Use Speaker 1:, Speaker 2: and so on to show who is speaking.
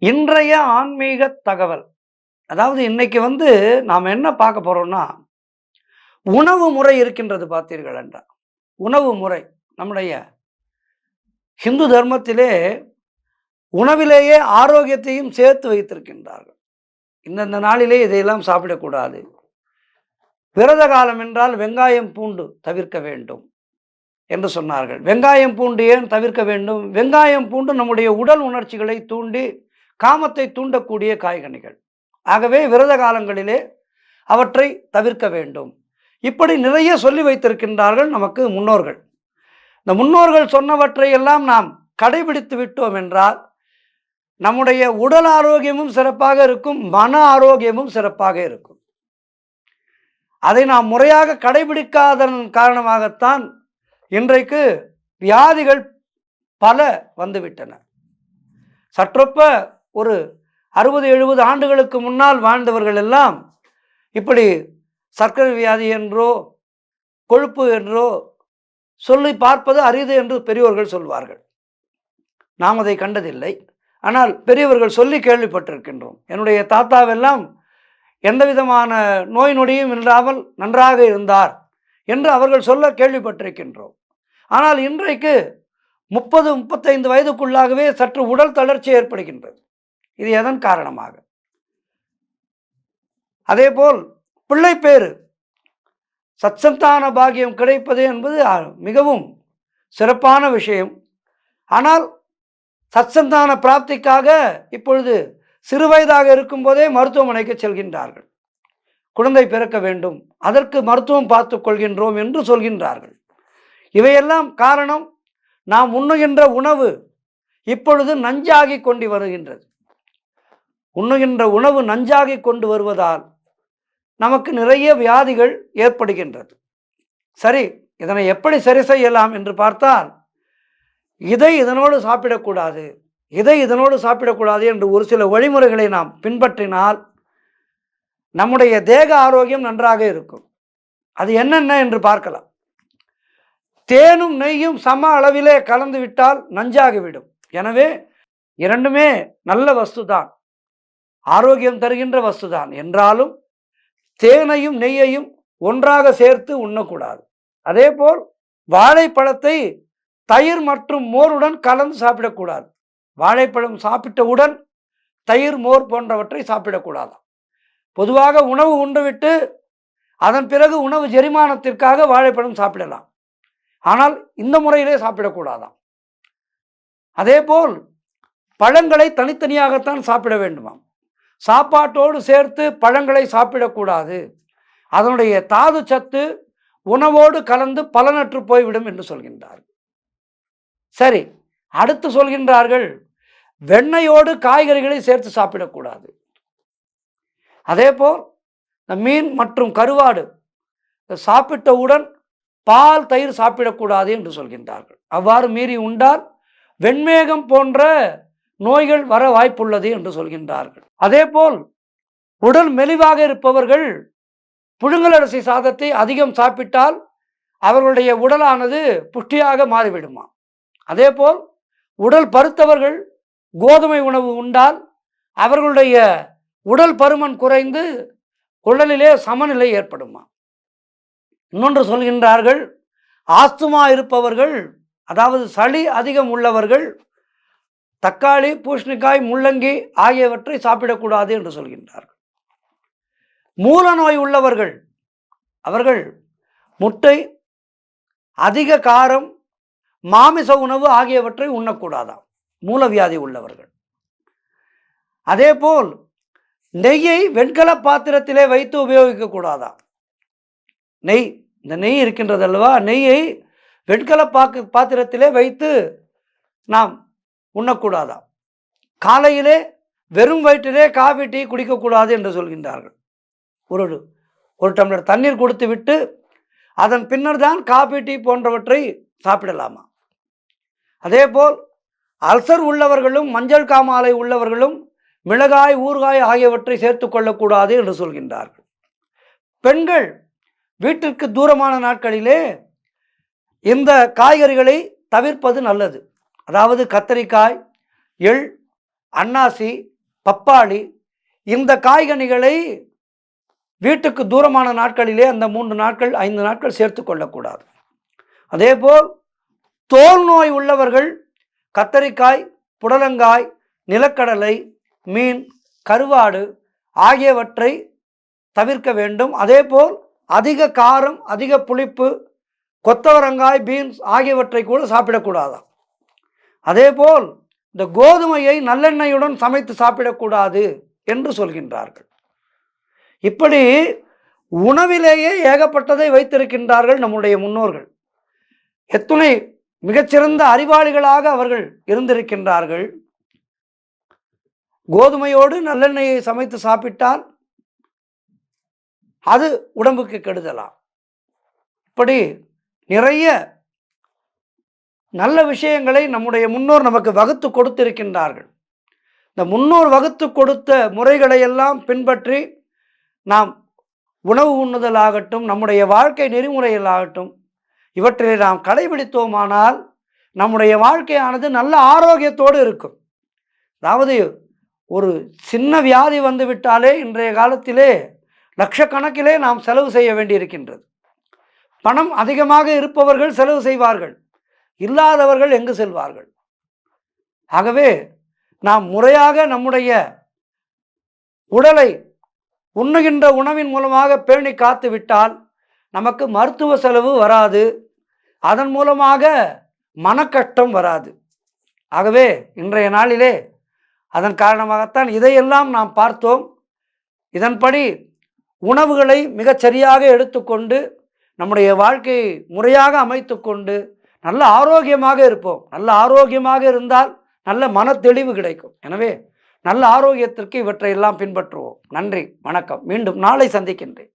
Speaker 1: இன்றைய ஆன்மீக தகவல். அதாவது இன்னைக்கு நாம் என்ன பார்க்க போறோம்னா, உணவு முறை இருக்கின்றது பார்த்தீர்கள் என்றால். உணவு முறை நம்முடைய ஹிந்து தர்மத்திலே உணவிலேயே ஆரோக்கியத்தையும் சேர்த்து வைத்திருக்கின்றார்கள். இந்தந்த நாளிலே இதையெல்லாம் சாப்பிடக்கூடாது. விரத காலம் என்றால் வெங்காயம் பூண்டு தவிர்க்க வேண்டும் என்று சொன்னார்கள். வெங்காயம் பூண்டு ஏன் தவிர்க்க வேண்டும்? வெங்காயம் பூண்டு நம்முடைய உடல் உணர்ச்சிகளை தூண்டி காமத்தை தூண்டக்கூடிய காய்கனிகள். ஆகவே விரத காலங்களிலே அவற்றை தவிர்க்க வேண்டும். இப்படி நிறைய சொல்லி வைத்திருக்கின்றார்கள் நமக்கு முன்னோர்கள். இந்த முன்னோர்கள் சொன்னவற்றை எல்லாம் நாம் கடைபிடித்து விட்டோம் என்றால் நம்முடைய உடல் ஆரோக்கியமும் சிறப்பாக இருக்கும், மன ஆரோக்கியமும் சிறப்பாக இருக்கும். அதை நாம் முறையாக கடைபிடிக்காதன் காரணமாகத்தான் இன்றைக்கு வியாதிகள் பல வந்துவிட்டன. சற்றொப்ப ஒரு 60-70 ஆண்டுகளுக்கு முன்னால் வாழ்ந்தவர்கள் எல்லாம் இப்படி சர்க்கரை வியாதி என்றோ கொழுப்பு என்றோ சொல்லி பார்ப்பது அரிது என்று பெரியவர்கள் சொல்வார்கள். நாம் அதை கண்டதில்லை. ஆனால் பெரியவர்கள் சொல்லி கேள்விப்பட்டிருக்கின்றோம். என்னுடைய தாத்தாவெல்லாம் எந்த விதமான நோய் நொடியும் இல்லாமல் நன்றாக இருந்தார் என்று அவர்கள் சொல்ல கேள்விப்பட்டிருக்கின்றோம். ஆனால் இன்றைக்கு 30-35 வயதுக்குள்ளாகவே சற்று உடல் தளர்ச்சி ஏற்படுகின்றது. இது எதன் காரணமாக? அதேபோல் பிள்ளைப்பேறு, சத்சந்தான பாக்கியம் கிடைப்பது என்பது மிகவும் சிறப்பான விஷயம். ஆனால் சத்சந்தான பிராப்திக்காக இப்பொழுது சிறுவயதாக இருக்கும்போதே மருத்துவமனைக்கு செல்கின்றார்கள். குழந்தை பிறக்க வேண்டும், அதற்கு மருத்துவம் பார்த்து கொள்கின்றோம் என்று சொல்கின்றார்கள். இவையெல்லாம் காரணம், நாம் உண்ணுகின்ற உணவு இப்பொழுது நஞ்சாகி கொண்டு வருகின்றது. உண்ணுகின்ற உணவு நஞ்சாகி கொண்டு வருவதால் நமக்கு நிறைய வியாதிகள் ஏற்படுகின்றது. சரி, இதனை எப்படி சரி செய்யலாம் என்று பார்த்தால், இதை இதனோடு சாப்பிடக்கூடாது, இதை இதனோடு சாப்பிடக்கூடாது என்று ஒரு சில வழிமுறைகளை நாம் பின்பற்றினால் நம்முடைய தேக ஆரோக்கியம் நன்றாக இருக்கும். அது என்னென்ன என்று பார்க்கலாம். தேனும் நெய்யும் சம அளவிலே கலந்து விட்டால் நஞ்சாகிவிடும். எனவே இரண்டுமே நல்ல வஸ்துதான், ஆரோக்கியம் தருகின்ற வஸ்துதான். என்றாலும் தேனையும் நெய்யையும் ஒன்றாக சேர்த்து உண்ணக்கூடாது. அதேபோல் வாழைப்பழத்தை தயிர் மற்றும் மோருடன் கலந்து சாப்பிடக்கூடாது. வாழைப்பழம் சாப்பிட்டவுடன் தயிர், மோர் போன்றவற்றை சாப்பிடக்கூடாது. பொதுவாக உணவு உண்டுவிட்டு அதன் பிறகு உணவு ஜெரிமானத்திற்காக வாழைப்பழம் சாப்பிடலாம். ஆனால் இந்த முறையிலே சாப்பிடக்கூடாதாம். அதேபோல் பழங்களை தனித்தனியாகத்தான் சாப்பிட வேண்டுமாம். சாப்பாட்டோடு சேர்த்து பழங்களை சாப்பிடக்கூடாது. அதனுடைய தாது சத்து உணவோடு கலந்து பலனற்று போய்விடும் என்று சொல்கின்றார்கள். சரி, அடுத்து சொல்கின்றார்கள், வெண்ணெயோடு காய்கறிகளை சேர்த்து சாப்பிடக்கூடாது. அதேபோல் இந்த மீன் மற்றும் கருவாடு சாப்பிட்டவுடன் பால், தயிர் சாப்பிடக்கூடாது என்று சொல்கின்றார்கள். அவ்வாறு மீறி உண்டால் வெண்மேகம் போன்ற நோய்கள் வர வாய்ப்புள்ளது என்று சொல்கின்றார்கள். அதேபோல் உடல் மெலிவாக இருப்பவர்கள் புழுங்கலரிசி சாதத்தை அதிகம் சாப்பிட்டால் அவர்களுடைய உடலானது புஷ்டியாக மாறிவிடுமா. அதேபோல் உடல் பருத்தவர்கள் கோதுமை உணவு உண்டால் அவர்களுடைய உடல் பருமன் குறைந்து உடலிலே சமநிலை ஏற்படுமா. இன்னொன்று சொல்கின்றார்கள், ஆஸ்துமா இருப்பவர்கள், அதாவது சளி அதிகம் உள்ளவர்கள் தக்காளி, பூசணிக்காய், முள்ளங்கி ஆகியவற்றை சாப்பிடக்கூடாது என்று சொல்கின்றார்கள். மூல நோய் உள்ளவர்கள் அவர்கள் முட்டை, அதிக காரம், மாமிச உணவு ஆகியவற்றை உண்ணக்கூடாதாம், மூலவியாதி உள்ளவர்கள். அதேபோல் நெய்யை வெண்கல பாத்திரத்திலே வைத்து உபயோகிக்கக்கூடாதாம். நெய், இந்த நெய் இருக்கின்றது அல்லவா, நெய்யை வெண்கல பாத்திரத்திலே வைத்து நாம் உண்ணக்கூடாதாம். காலையிலே வெறும் வயிற்றிலே காபி, டீ குடிக்கக்கூடாது என்று சொல்கின்றார்கள். ஒரு டம்ளர் தண்ணீர் கொடுத்து விட்டு அதன் பின்னர் தான் காபி, டீ போன்றவற்றை சாப்பிடலாமா. அதேபோல் அல்சர் உள்ளவர்களும் மஞ்சள் காமாலை உள்ளவர்களும் மிளகாய், ஊறுகாய் ஆகியவற்றை சேர்த்து கொள்ளக்கூடாது என்று சொல்கின்றார்கள். பெண்கள் வீட்டிற்கு தூரமான நாட்களிலே இந்த காய்கறிகளை தவிர்ப்பது நல்லது. அதாவது கத்தரிக்காய், எள், அன்னாசி, பப்பாளி, இந்த காய்கனிகளை வீட்டுக்கு தூரமான நாட்களிலே அந்த 3 நாட்கள் 5 நாட்கள் சேர்த்து கொள்ளக்கூடாது. அதேபோல் தோல் நோய் உள்ளவர்கள் கத்தரிக்காய், புடலங்காய், நிலக்கடலை, மீன், கருவாடு ஆகியவற்றை தவிர்க்க வேண்டும். அதேபோல் அதிக காரம், அதிக புளிப்பு, கொத்தவரங்காய், பீன்ஸ் ஆகியவற்றை கூட சாப்பிடக்கூடாதாம். அதேபோல் இந்த கோதுமையை நல்லெண்ணெயுடன் சமைத்து சாப்பிடக்கூடாது என்று சொல்கின்றார்கள். இப்படி உணவிலேயே ஏகப்பட்டதை வைத்திருக்கின்றார்கள் நம்முடைய முன்னோர்கள். எத்துணை மிகச்சிறந்த அறிவாளிகளாக அவர்கள் இருந்திருக்கின்றார்கள். கோதுமையோடு நல்லெண்ணெயை சமைத்து சாப்பிட்டால் அது உடம்புக்கு கெடுதலாம். இப்படி நிறைய நல்ல விஷயங்களை நம்முடைய முன்னோர் நமக்கு வகுத்து கொடுத்திருக்கின்றார்கள். இந்த முன்னோர் வகுத்து கொடுத்த முறைகளை எல்லாம் பின்பற்றி நாம் உணவு உண்ணுதலாகட்டும், நம்முடைய வாழ்க்கை நெறிமுறைகளாகட்டும், இவற்றிலே நாம் கடைபிடித்தோமானால் நம்முடைய வாழ்க்கையானது நல்ல ஆரோக்கியத்தோடு இருக்கும். அதாவது ஒரு சின்ன வியாதி வந்து விட்டாலே இன்றைய காலத்திலே லட்சக்கணக்கிலே நாம் செலவு செய்ய வேண்டியிருக்கின்றது. பணம் அதிகமாக இருப்பவர்கள் செலவு செய்வார்கள், இல்லாதவர்கள் எங்கு செல்வார்கள்? ஆகவே நாம் முறையாக நம்முடைய உடலை உண்ணுகின்ற உணவின் மூலமாக பேணி காத்து விட்டால் நமக்கு மருத்துவ செலவு வராது, அதன் மூலமாக மனக்கஷ்டம் வராது. ஆகவே இன்றைய நாளிலே அதன் காரணமாகத்தான் இதையெல்லாம் நாம் பார்த்தோம். இதன்படி உணவுகளை மிகச்சரியாக எடுத்துக்கொண்டு நம்முடைய வாழ்க்கையை முறையாக அமைத்து கொண்டு நல்ல ஆரோக்கியமாக இருப்போம். நல்ல ஆரோக்கியமாக இருந்தால் நல்ல மனத்தெளிவு கிடைக்கும். எனவே நல்ல ஆரோக்கியத்திற்கு இவற்றையெல்லாம் பின்பற்றுவோம். நன்றி, வணக்கம். மீண்டும் நாளை சந்திக்கின்றேன்.